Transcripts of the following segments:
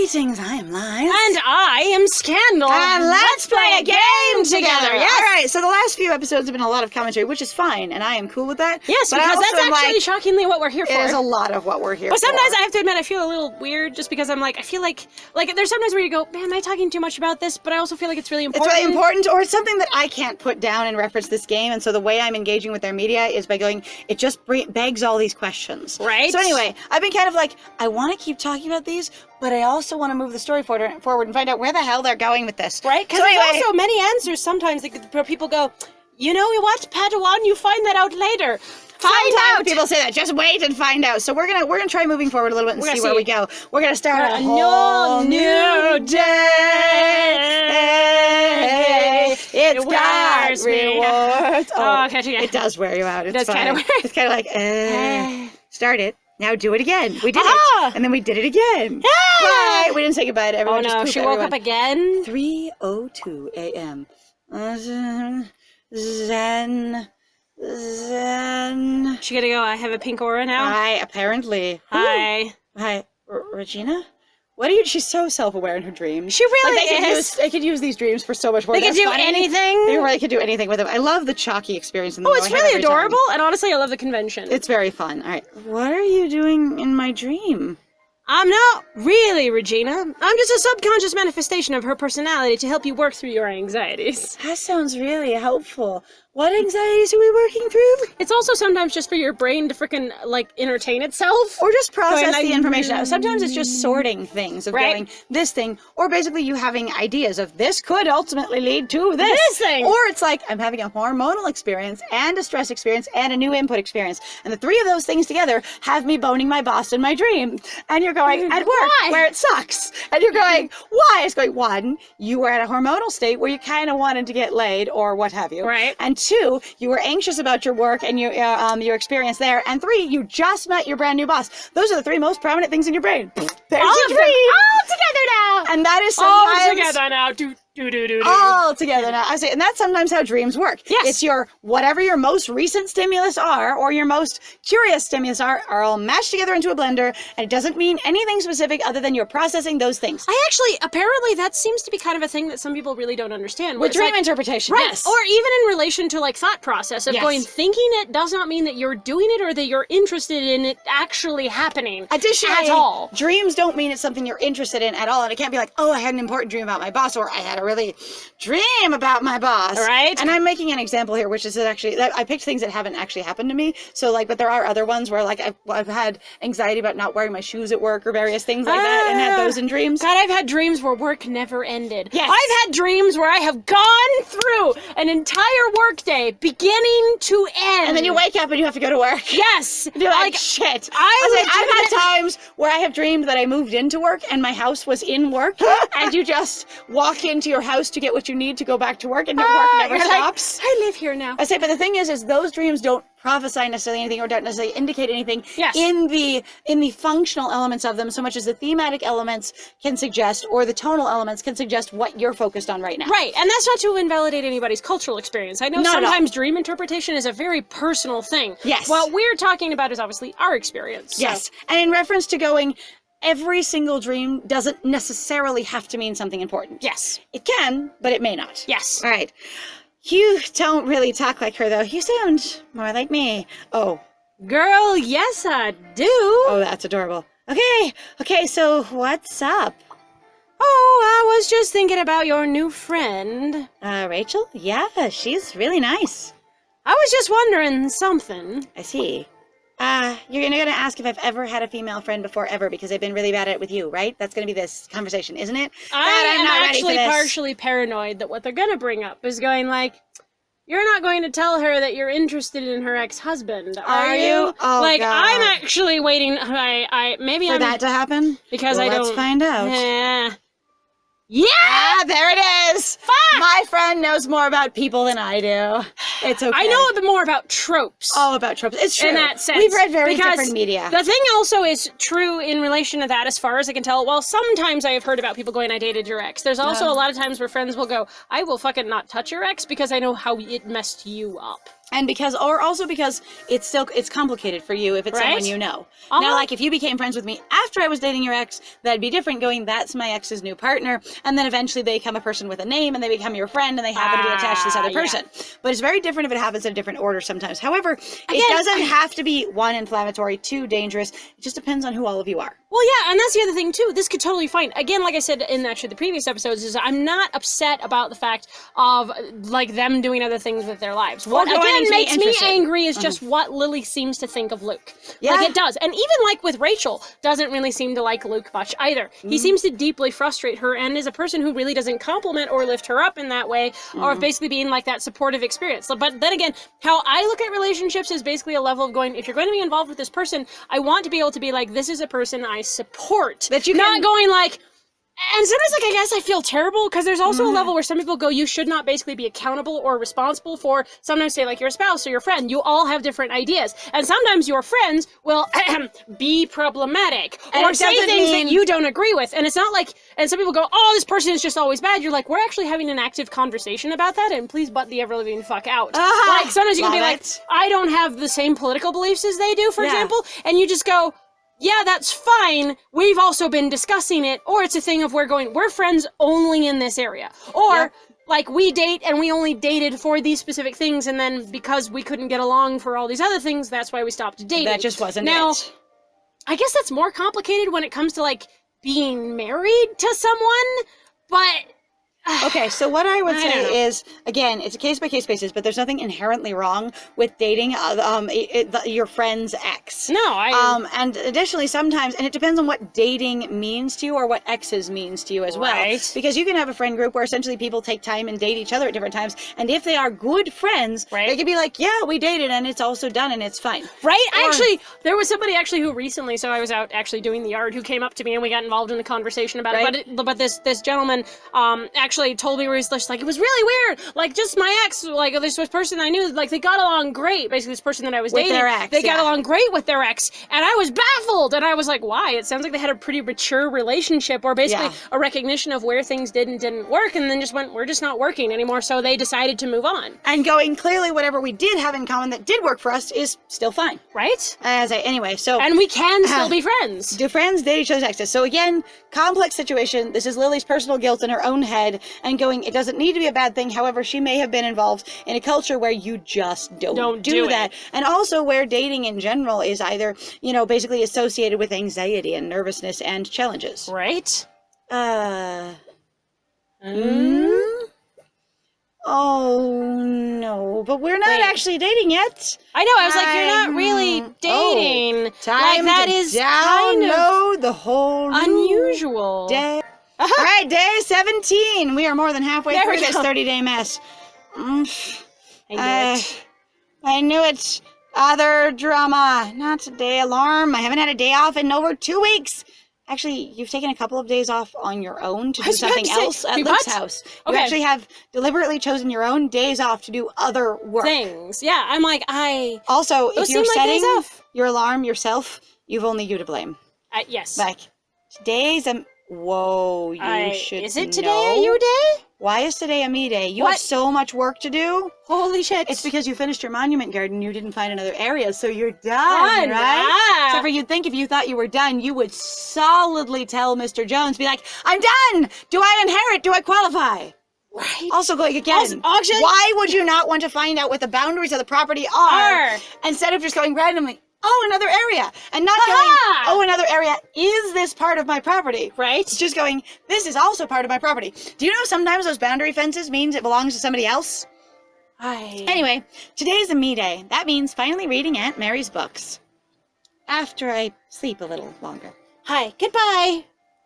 Greetings, I am Lies. And I am Scandal. And let's play a game together. Yes. All right, so the last few episodes have been a lot of commentary, which is fine, and I am cool with that. Yes, but because I also that's am actually shockingly what we're here for. It is a lot of what we're here But for. sometimes I have to admit I feel a little weird just because I'm like, I feel like there's sometimes where you go, man, am I talking too much about this? But I also feel like it's really important. It's really important, or it's something that I can't put down and reference this game, and so the way I'm engaging with their media is by going, it just begs all these questions. Right. So anyway, I've been kind of like, I want to keep talking about these, but I also want to move the story forward and find out where the hell they're going with this. Right? Because there's also many answers sometimes where people go, you know what, Padawan, you find that out later. Find out. People say that. Just wait and find out. So we're gonna try moving forward a little bit and see where we go. We're gonna start a whole new day. It's got rewards. Oh, okay. It does wear you out. It's does kind of wear. It's kind of like start it. Now do it again. We did it, and then we did it again. Bye. We didn't say goodbye to everyone. Oh no, she woke up again. 3:02 a.m. Zen. She gotta go. I have a pink aura now. Hi, apparently. Hi. Hi, Regina? What are you? She's so self-aware in her dreams. She really is. They could use these dreams for so much more. They could do anything. They really could do anything with them. I love the chalky experience in them. Oh, it's really adorable, and honestly, I love the convention. It's very fun. All right. What are you doing in my dream? I'm not really, Regina. I'm just a subconscious manifestation of her personality to help you work through your anxieties. That sounds really helpful. What anxieties are we working through? It's also sometimes just for your brain to frickin' entertain itself. Or just process the information out. Sometimes it's just sorting things of going, this thing, or basically you having ideas of this could ultimately lead to this thing. Or it's like, I'm having a hormonal experience and a stress experience and a new input experience. And the three of those things together have me boning my boss in my dream. And you're going, at work, where it sucks. And you're going, why? It's going, one, you were at a hormonal state where you kind of wanted to get laid or what have you. Right. And two, you were anxious about your work and your experience there. And three, you just met your brand new boss. Those are the three most prominent things in your brain. There's your dream. All together now. And that is sometimes all together now. All together now. I say, and that's sometimes how dreams work. Yes. It's your whatever your most recent stimulus are, or your most curious stimulus are all mashed together into a blender, and it doesn't mean anything specific other than you're processing those things. Apparently that seems to be kind of a thing that some people really don't understand. With dream interpretation, right? Yes. Or even in relation to thought process of going, thinking it does not mean that you're doing it or that you're interested in it actually happening. Additionally, at all. Dreams don't mean it's something you're interested in at all, and it can't be like, oh, I had an important dream about my boss, or I had a really dream about my boss. Right. And I'm making an example here, which is actually, I picked things that haven't actually happened to me. So but there are other ones where I've had anxiety about not wearing my shoes at work or various things like that, and had those in dreams. God, I've had dreams where work never ended. Yes. I've had dreams where I have gone through an entire workday, beginning to end. And then you wake up and you have to go to work. Yes. And you're like, shit. I've had times where I have dreamed that I moved into work and my house was in work, and you just walk into your house to get what you need to go back to work, and your work never stops. I live here now. I say, but the thing is those dreams don't prophesy necessarily anything or don't necessarily indicate anything in the functional elements of them so much as the thematic elements can suggest, or the tonal elements can suggest what you're focused on right now. Right, and that's not to invalidate anybody's cultural experience. I know sometimes dream interpretation is a very personal thing. Yes. What we're talking about is obviously our experience. Yes, and in reference to going, every single dream doesn't necessarily have to mean something important. Yes. It can, but it may not. Yes. All right. You don't really talk like her, though. You sound more like me. Oh. Girl, yes I do. Oh, that's adorable. Okay, so what's up? Oh, I was just thinking about your new friend. Rachel? Yeah, she's really nice. I was just wondering something. I see. You're gonna ask if I've ever had a female friend before ever, because I've been really bad at it with you, right? That's gonna be this conversation, isn't it? I am not ready actually for this. partially paranoid that what they're gonna bring up is going you're not going to tell her that you're interested in her ex-husband, are you? Oh, God. I'm actually waiting. Maybe for that to happen? Because well, I don't. Let's find out. Yeah! There it is! Fuck! My friend knows more about people than I do. It's okay. I know a bit more about tropes. Oh, about tropes. It's true. In that sense. We've read very different media. The thing also is true in relation to that, as far as I can tell. Well, sometimes I have heard about people going, I dated your ex. There's also a lot of times where friends will go, I will fucking not touch your ex because I know how it messed you up. And also because it's complicated for you if it's Right? someone you know. Uh-huh. Now, like if you became friends with me after I was dating your ex, that'd be different going, that's my ex's new partner. And then eventually they become a person with a name and they become your friend and they happen to be attached to this other Yeah. person. But it's very different if it happens in a different order sometimes. However, it Again, doesn't have to be 1, inflammatory, 2, dangerous. It just depends on who all of you are. Well, yeah, and that's the other thing too. This could totally fine. Again, like I said in actually the previous episodes, is I'm not upset about the fact of like them doing other things with their lives. What going again to be makes me interested. angry is just what Lily seems to think of Luke. Yeah. Like it does, and even like with Rachel, doesn't really seem to like Luke much either. He seems to deeply frustrate her, and is a person who really doesn't compliment or lift her up in that way, or basically being like that supportive experience. But then again, how I look at relationships is basically a level of going, if you're going to be involved with this person, I want to be able to be like, this is a person I support. That you not can- going like, and sometimes like I guess I feel terrible because there's also a level where some people go, you should not basically be accountable or responsible for, sometimes say like your spouse or your friend. You all have different ideas, and sometimes your friends will be problematic And or it say doesn't things mean- that you don't agree with. And it's not like, and some people go, oh, this person is just always bad. You're like, we're actually having an active conversation about that, and please butt the ever living fuck out. Ah, Like sometimes you can be love like, it. I don't have the same political beliefs as they do, for Yeah. example, and you just go, yeah, that's fine. We've also been discussing it. Or it's a thing of we're friends only in this area. Or Yep. like we date and we only dated for these specific things, and then because we couldn't get along for all these other things, that's why we stopped dating. That just wasn't now, it. I guess that's more complicated when it comes to like being married to someone, but Okay, so what I would I don't know. say is, again, it's a case-by-case basis, but there's nothing inherently wrong with dating your friend's ex. no, I And additionally, sometimes, and it depends on what dating means to you or what exes means to you as well. Right. Because you can have a friend group where essentially people take time and date each other at different times, and if they are good friends, Right. they could be like, yeah, we dated and it's also done and it's fine. Right? Or- Actually, there was somebody actually who recently, so I was out actually doing the yard, who came up to me and we got involved in the conversation about Right. it. But this gentleman actually told me where he's just like, it was really weird. Like, just my ex, like this person I knew, like they got along great. Basically, this person that I was With dating, their ex, they got yeah. along great with their ex, and I was baffled. And I was like, why? It sounds like they had a pretty mature relationship, or basically Yeah. a recognition of where things did and didn't work, and then just went, we're just not working anymore. So they decided to move on. And going, clearly, whatever we did have in common that did work for us is still fine. Right? Anyway, so. And we can still be friends. Do friends date each other's exes? So again, complex situation. This is Lily's personal guilt in her own head and going, it doesn't need to be a bad thing. However, she may have been involved in a culture where you just don't do it. that. And also where dating in general is either, basically associated with anxiety and nervousness and challenges. Right? Oh, no. But we're not Wait. actually dating yet. I know. I was like, you're not really Oh, dating. time like that to is kind of download the whole new unusual. day. All right, day 17. We are more than halfway There we through this go. 30-day mess. I knew it. I knew it. Other drama. Not today. Alarm. I haven't had a day off in over 2 weeks. Actually, you've taken a couple of days off on your own to I do was about something to say, else at wait, Luke's what? house. You Okay. actually have deliberately chosen your own days off to do other work. Things. Yeah. I'm like, Also, if Those you're seem like days setting off. your alarm yourself, you've only you to blame. yes. Like, today's a... Whoa, you should Is it today know. a you day? Why is today a me day? You have What? so much work to do. Holy shit. It's because you finished your monument garden, you didn't find another area, so you're done, Done, right? ah. Except for you'd think if you thought you were done, you would solidly tell Mr. Jones, be like, I'm done! Do I inherit? Do I qualify? right. Also going again, Also, actually- why would you not want to find out what the boundaries of the property are, instead of just going randomly, oh, another area, and not going, Ha-ha! oh, another area, is this part of my property? Right. It's just going, this is also part of my property. Do you know sometimes those boundary fences means it belongs to somebody else? Anyway, today's a me day. That means finally reading Aunt Mary's books. After I sleep a little longer. Hi. Goodbye.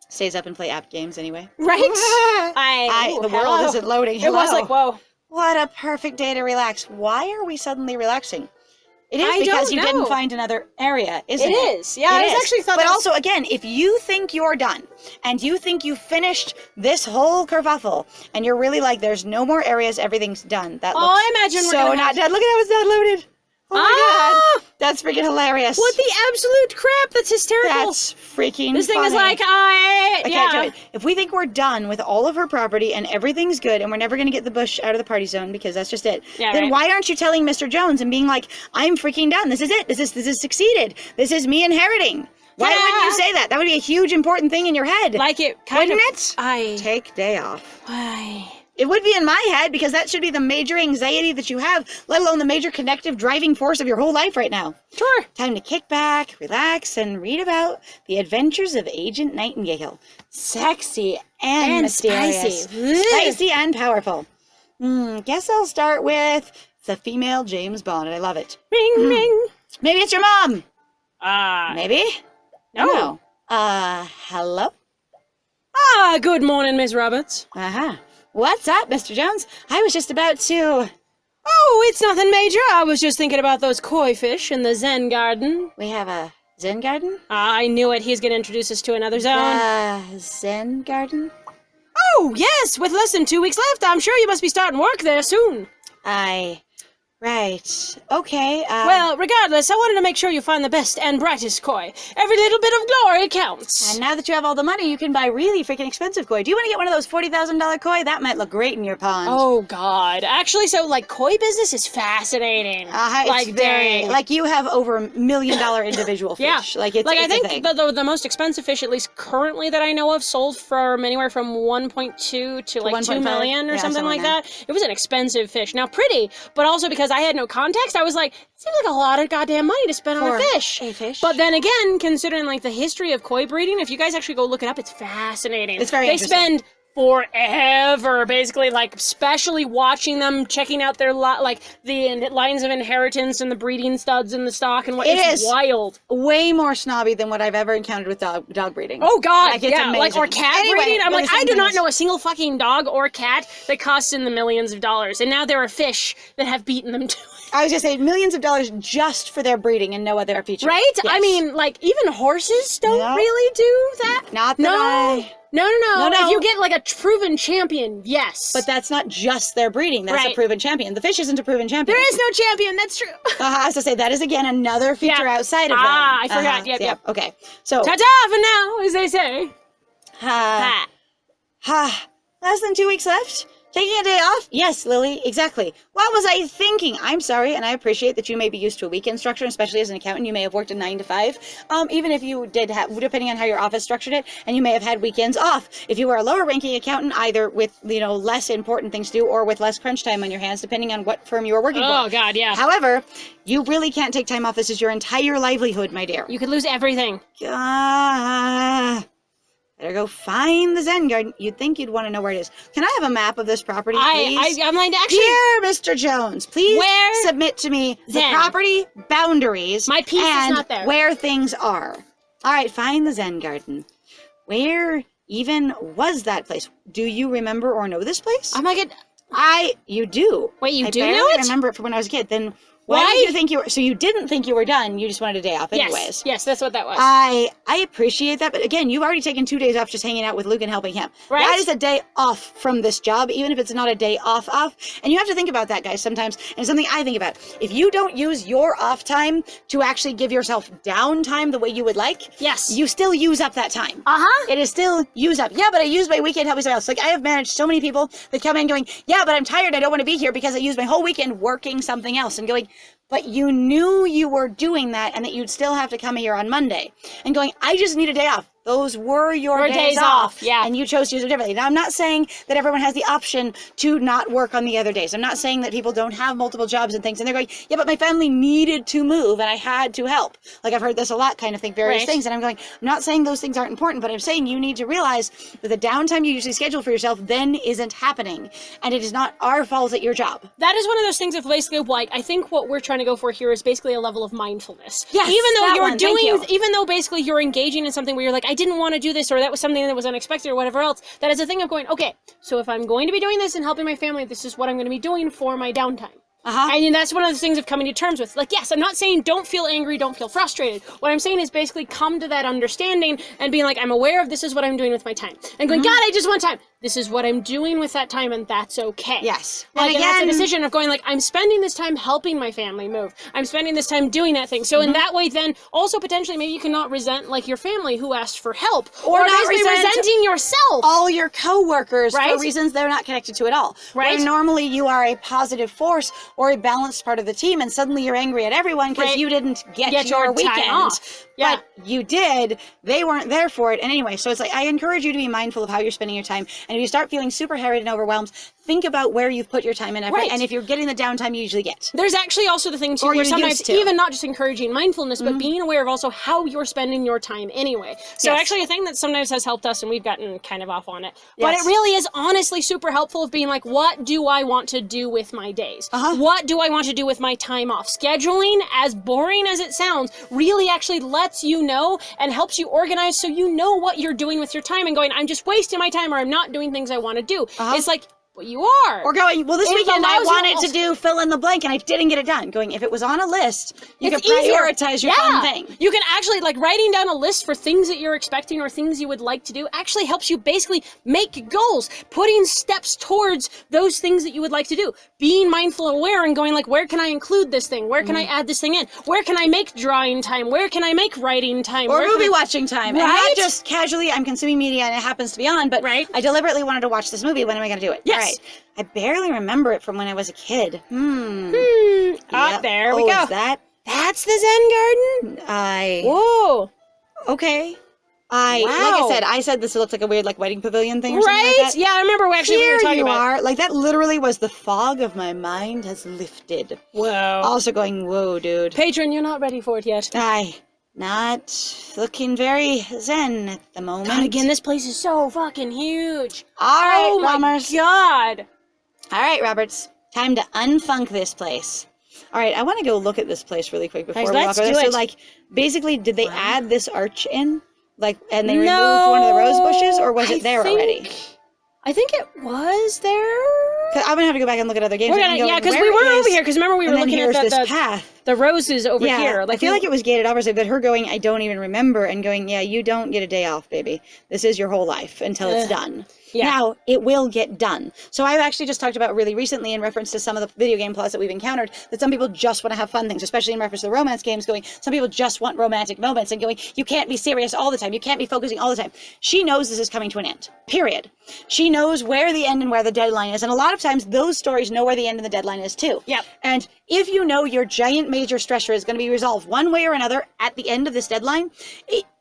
Stays up and play app games anyway. Right. Ooh, The world hello. isn't loading. It was Hello. like, whoa. What a perfect day to relax. Why are we suddenly relaxing? It is I because don't you didn't know. find another area, isn't It it? is. Yeah, I was actually thought But that was- also, again, if you think you're done, and you think you finished this whole kerfuffle, and you're really like, there's no more areas, everything's done. That Oh, looks I imagine we're so gonna not have- done. Look at how it's not loaded. Oh my God. That's freaking hilarious. What the absolute crap? That's hysterical. That's freaking This thing is funny. like, I can't do it. If we think we're done with all of her property and everything's good and we're never going to get the bush out of the party zone because that's just it, Yeah, then right. why aren't you telling Mr. Jones and being like, I'm freaking done. This is it. This is succeeded. This is me inheriting. Why wouldn't you say that? That would be a huge important thing in your head. Like it kind Wouldn't of. it? Take day off. I. It would be in my head because that should be the major anxiety that you have, let alone the major connective driving force of your whole life right now. Sure. Time to kick back, relax, and read about the adventures of Agent Nightingale. Sexy and mysterious. spicy. Spicy and powerful. Guess I'll start with the female James Bond. I love it. Ring, ring. Maybe it's your mom. Maybe. Maybe? No. Hello? Good morning, Miss Roberts. Uh-huh. What's up, Mr. Jones? I was just about to... Oh, it's nothing major. I was just thinking about those koi fish in the Zen garden. We have a Zen garden? I knew it. He's going to introduce us to another zone. Zen garden? Oh, yes. With less than 2 weeks left, I'm sure you must be starting work there soon. Right. Okay, Well, regardless, I wanted to make sure you find the best and brightest koi. Every little bit of glory counts. And now that you have all the money, you can buy really freaking expensive koi. Do you want to get one of those $40,000 koi? That might look great in your pond. Oh, God. Actually, so, like, koi business is fascinating. It's like, very, dang. like you have over $1 million individual fish. Yeah. Like, it's, like, it's I a think thing. the most expensive fish, at least currently that I know of, sold from anywhere from 1.2 to like 2 1.5. million or Yeah, something like somewhere that. It was an expensive fish. Now, pretty, but also because I had no context, I was like, it seems like a lot of goddamn money to spend on For a fish. a fish. But then again, considering like the history of koi breeding, if you guys actually go look it up, it's fascinating. It's very They interesting. spend forever, basically, like, especially watching them, checking out their like the lines of inheritance and the breeding studs in the stock and what. It It's is. wild. Way more snobby than what I've ever encountered with dog breeding. Oh God, Like, it's yeah, like or amazing. cat Anyway, breeding. I'm but like, the I same do thing not is- know a single fucking dog or cat that costs in the millions of dollars, and now there are fish that have beaten them to it. I was gonna say millions of dollars just for their breeding and no other feature. Right? Yes. I mean, like even horses don't No. really do that. Not that No. I- No. No, no. If you get like a proven champion, yes. But that's not just their breeding. That's a Right. proven champion. The fish isn't a proven champion. there is no champion. That's true. I was to say that is again another feature Yeah. outside of them. I forgot. Yep. Okay. So Ta-ta for now, as they say. Less than 2 weeks left? Taking a day off? Yes, Lily, exactly. What was I thinking? I'm sorry, and I appreciate that you may be used to a weekend structure, especially as an accountant. You may have worked a 9 to 5. Even if you did have, depending on how your office structured it, and you may have had weekends off. If you were a lower ranking accountant, either with, less important things to do or with less crunch time on your hands, depending on what firm you were working for. Oh God, yeah. However, you really can't take time off. This is your entire livelihood, my dear. You could lose everything. Better go find the Zen garden. You'd think you'd want to know where it is. Can I have a map of this property, please? I'm like, actually, Dear Mr. Jones, please Where- submit to me the Zen. property boundaries My piece is and not there. where things are. All right, find the Zen garden. Where even was that place? Do you remember or know this place? I'm like, You do. Wait, you I do barely know it? remember it from when I was a kid. Then why Why? did you think you were? So you didn't think you were done. You just wanted a day off, anyways. yes, that's what that was. I appreciate that, but again, you've already taken 2 days off just hanging out with Luke and helping him. Right. That is a day off from this job, even if it's not a day off. And you have to think about that, guys, sometimes. And it's something I think about. If you don't use your off time to actually give yourself downtime the way you would like, Yes. you still use up that time. Uh-huh. It is still used up. Yeah, but I used my weekend helping someone else. Like, I have managed so many people that come in going, yeah, but I'm tired. I don't want to be here because I used my whole weekend working something else, and going, but you knew you were doing that and that you'd still have to come here on Monday. And going, I just need a day off. Those were your days off. yeah. And you chose to use them differently. Now, I'm not saying that everyone has the option to not work on the other days. I'm not saying that people don't have multiple jobs and things. And they're going, yeah, but my family needed to move and I had to help. Like, I've heard this a lot, kind of thing, various Right. things. And I'm going, I'm not saying those things aren't important, but I'm saying you need to realize that the downtime you usually schedule for yourself then isn't happening. And it is not our fault at your job. That is one of those things of basically like, I think what we're trying to go for here is basically a level of mindfulness. Yes, even though that you're one, thank you. even though basically you're engaging in something where you're like, I didn't want to do this, or that was something that was unexpected or whatever else, that is a thing of going, okay, so if I'm going to be doing this and helping my family, this is what I'm going to be doing for my downtime. And that's one of the things of coming to terms with. Like, yes, I'm not saying don't feel angry, don't feel frustrated. What I'm saying is basically come to that understanding and being like, I'm aware of this is what I'm doing with my time. And going, God, I just want time. This is what I'm doing with that time, and that's okay. Yes. Like, And that's a again, decision of going like, I'm spending this time helping my family move. I'm spending this time doing that thing. So in that way, then also potentially maybe you cannot resent like your family who asked for help, Or not basically resent resenting yourself. all your coworkers Right? for reasons they're not connected to at all. Right. Where normally you are a positive force or a balanced part of the team, and suddenly you're angry at everyone because Right. you didn't get your your time weekend. off. Yeah. But you did. They weren't there for it. And anyway, so it's like I encourage you to be mindful of how you're spending your time. And if you start feeling super harried and overwhelmed, think about where you've put your time and effort, Right. and if you're getting the downtime you usually get. There's actually also the thing too Or where you sometimes used to. even not just encouraging mindfulness, but being aware of also how you're spending your time anyway. So Yes. actually a thing that sometimes has helped us, and we've gotten kind of off on it, but Yes. it really is honestly super helpful of being like, what do I want to do with my days? What do I want to do with my time off? Scheduling, as boring as it sounds, really actually lets you know and helps you organize so you know what you're doing with your time and going, I'm just wasting my time or I'm not doing things I want to do. It's like, well, you are. Or going, well, this It weekend I allows you wanted also- to do fill in the blank and I didn't get it done. Going, if it was on a list, you could It's easier. prioritize your fun thing. You can actually, like, writing down a list for things that you're expecting or things you would like to do actually helps you basically make goals, putting steps towards those things that you would like to do, being mindful and aware and going like, where can I include this thing? Where can I add this thing in? Where can I make drawing time? Where can I make writing time? Or Where can movie I- watching time. And Right? not just casually, I'm consuming media and it happens to be on, but Right. I deliberately wanted to watch this movie. When am I going to do it? Yes. All right. I barely remember it from when I was a kid. Up there we Oh, go. is that? That's the Zen garden? Whoa. Okay. Like I Wow. said, this looks like a weird, like, wedding pavilion thing or something Right? like that. Yeah, I remember we Here were talking you about. are. Like, that literally was the fog of my mind has lifted. Whoa. Also going, whoa, dude. Patron, you're not ready for it yet. Not looking very zen at the moment. God, again, this place is so fucking huge. All right, Oh my Bombers. God. All right, Roberts. Time to unfunk this place. All right, I want to go look at this place really quick before Guys, we walk let's over. do So, it. like, basically, did they add this arch in? Like, and they removed one of the rose bushes, or was it there already? I think it was there. 'Cause I'm gonna have to go back and look at other games. We're and gonna, go, yeah, because where we were is- over here. Because remember we were and then looking here's at this the path. the roses over Yeah, here. I feel like it was gated obviously, but her going, I don't even remember, and going, yeah, you don't get a day off, baby. This is your whole life until it's done. Yeah. Now, it will get done. So I've actually just talked about really recently in reference to some of the video game plots that we've encountered, that some people just want to have fun things, especially in reference to the romance games, going, some people just want romantic moments, and going, you can't be serious all the time. You can't be focusing all the time. She knows this is coming to an end, period. She knows where the end and where the deadline is, and a lot of times those stories know where the end and the deadline is too. Yep. And if you know your giant major stressor is going to be resolved one way or another at the end of this deadline,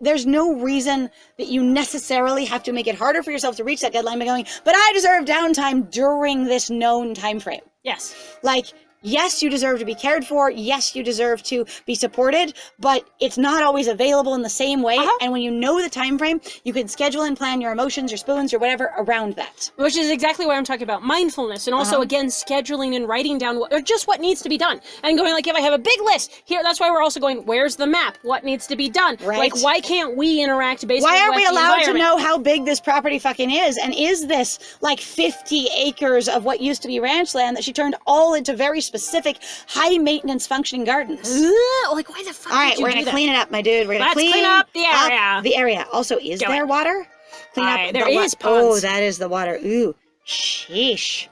there's no reason that you necessarily have to make it harder for yourself to reach that deadline by going, but I deserve downtime during this known time frame. yes. Like, yes, you deserve to be cared for. Yes, you deserve to be supported, but it's not always available in the same way. And when you know the time frame, you can schedule and plan your emotions, your spoons, or whatever around that. Which is exactly what I'm talking about, mindfulness, and also again scheduling and writing down or just what needs to be done, and going like, if I have a big list here, that's why we're also going, where's the map? What needs to be done? Right. Like, why can't we interact basically? Why aren't we with the allowed to environment? know how big this property fucking is? And is this like 50 acres of what used to be ranch land that she turned all into very specific, high maintenance functioning gardens? Ugh, like, why the fuck? All right, did you we're do going to that? clean it up, my dude. We're going to Let's clean up the area. The area. Also, is Do there it. water? Clean Aye, up there the is Oh, ponds. that is the water. Ooh, sheesh.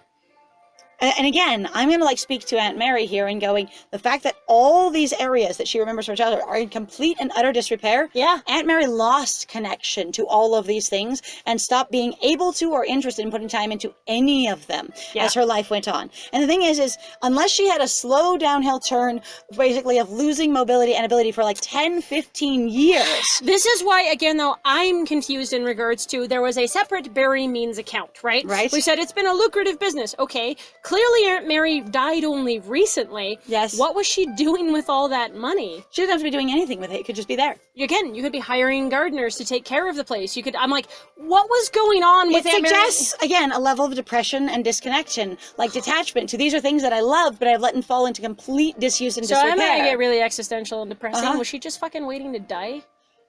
And again, I'm going to like speak to Aunt Mary here and going, the fact that all these areas that she remembers from her childhood are in complete and utter disrepair. Yeah. Aunt Mary lost connection to all of these things and stopped being able to or interested in putting time into any of them as her life went on. And the thing is unless she had a slow downhill turn, basically, of losing mobility and ability for like 10, 15 years. This is why, again, though, I'm confused in regards to there was a separate Barry Means account, right? Right. We said it's been a lucrative business. Okay. Clearly, Aunt Mary died only recently. Yes. What was she doing with all that money? She didn't have to be doing anything with it. It could just be there. Again, you could be hiring gardeners to take care of the place. You could. I'm like, what was going on with It Aunt Mary? suggests, again, a level of depression and disconnection, like detachment. So these are things that I love, but I've let them fall into complete disuse and So I'm disrepair. gonna get really existential and depressing. Was she just fucking waiting to die?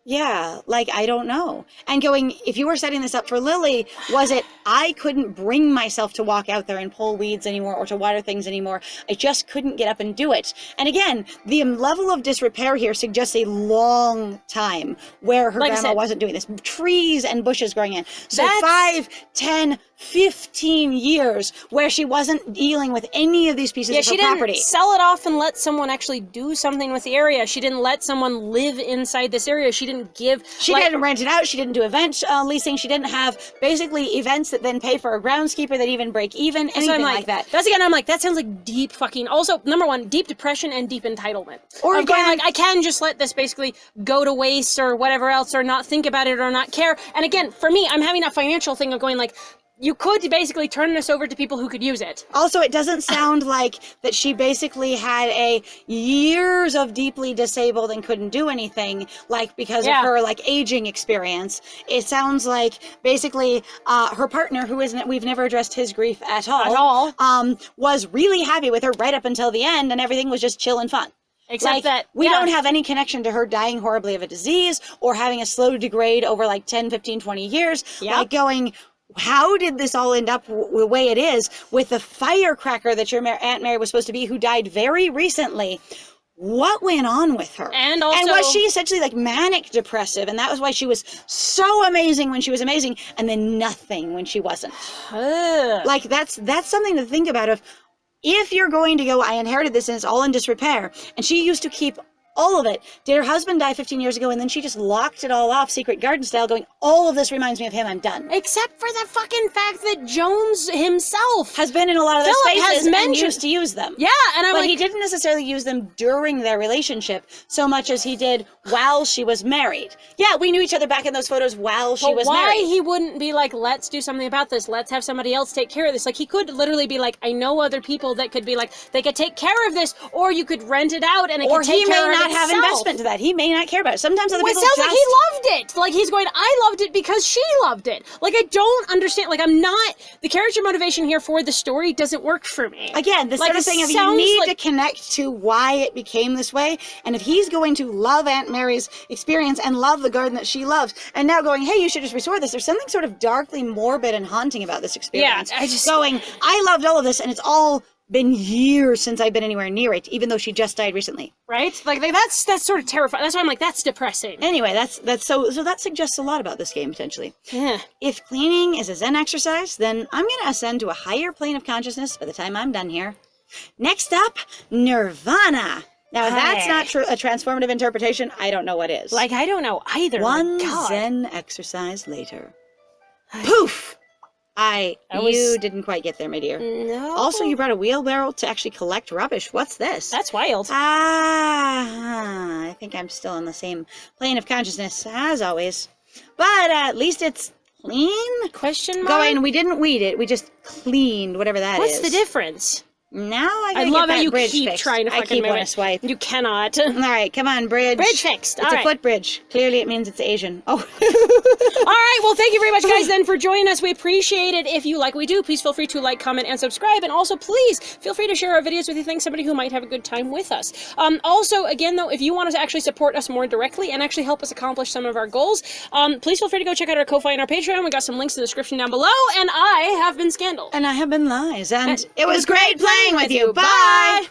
Yeah, like, I don't know. And going, if you were setting this up for Lily, was it, I couldn't bring myself to walk out there and pull weeds anymore or to water things anymore. I just couldn't get up and do it. And again, the level of disrepair here suggests a long time where her Like I grandma said- wasn't doing this. Trees and bushes growing in. So That's- 5, 10, 15 years where she wasn't dealing with any of these pieces Yeah, of she her property. didn't sell it off and let someone actually do something with the area. She didn't let someone live inside this area. She didn't give. She didn't rent it out. She didn't do event leasing. She didn't have basically events that then pay for a groundskeeper that even break even, So anything I'm like that. That's again. I'm like, that sounds like deep fucking. Also, number one, deep depression and deep entitlement. Or Of going again- like, I can just let this basically go to waste or whatever else, or not think about it or not care. And again, for me, I'm having that financial thing of going like, you could basically turn this over to people who could use it. Also, it doesn't sound like that she basically had a years of deeply disabled and couldn't do anything, like because Yeah. of her like aging experience. It sounds like basically her partner, who isn't, we've never addressed his grief at all, was really happy with her right up until the end, and everything was just chill and fun. Except Like, that we yeah. don't have any connection to her dying horribly of a disease or having a slow degrade over like 10, 15, 20 years. Yep. Like going, how did this all end up the way it is with the firecracker that your Aunt Mary was supposed to be, who died very recently? What went on with her? And also- and was she essentially like manic depressive? And that was why she was so amazing when she was amazing, and then nothing when she wasn't. Ugh. Like that's something to think about. Of if you're going to go, I inherited this and it's all in disrepair, and she used to keep all of it. Did her husband die 15 years ago and then she just locked it all off, Secret Garden style, going, all of this reminds me of him, I'm done. Except for the fucking fact that Jones himself Has been in a lot of those Philip has spaces and mentioned- used to use them. Yeah, and I'm But like, he didn't necessarily use them during their relationship so much as he did while she was married. Yeah, we knew each other back in those photos while she but was why married. he wouldn't be like, let's do something about this. Let's have somebody else take care of this. Like, he could literally be like, I know other people that could be like, they could take care of this, or you could rent it out and it Or could take he may care of not have itself. investment to that. He may not care about it. Sometimes other Well, it people sounds just... like he loved it. Like, he's going, I loved it because she loved it. Like, I don't understand. Like, I'm not, the character motivation here for the story doesn't work for me. Again, this Like, sort of it thing of you sounds need like- to connect to why it became this way. And if he's going to love Aunt Mary's experience and love the garden that she loves, and now going, hey, you should just restore this, there's something sort of darkly morbid and haunting about this experience. I just- Going, I loved all of this, and it's all been years since I've been anywhere near it, even though she just died recently. Right? Like, that's sort of terrifying. That's why I'm like, that's depressing. Anyway, that's so that suggests a lot about this game, potentially. Yeah. If cleaning is a Zen exercise, then I'm going to ascend to a higher plane of consciousness by the time I'm done here. Next up, Nirvana. Now, if that's not a transformative interpretation, I don't know what is. Like, I don't know either. One My God. Zen exercise later. Poof! You didn't quite get there, my dear. No. Also, you brought a wheelbarrow to actually collect rubbish. What's this? That's wild. I think I'm still on the same plane of consciousness as always. But at least it's clean. Question mark? Going, we didn't weed it. We just cleaned whatever that is. What's the difference? Now I I gotta love get how that you bridge keep fixed. trying to I fucking keep move wanting it. to swipe. You cannot. All right, come on, bridge. Bridge fixed. It's All a right. footbridge. Clearly, it means it's Asian. Oh. All right. Well, thank you very much, guys, then, for joining us. We appreciate it. If you like what we do, please feel free to like, comment, and subscribe. And also, please feel free to share our videos with you think somebody who might have a good time with us. Also, again, though, if you want to actually support us more directly and actually help us accomplish some of our goals, please feel free to go check out our Ko-Fi and our Patreon. We got some links in the description down below. And I have been Scandal. And I have been Lies. And And it was great playing with you. Bye.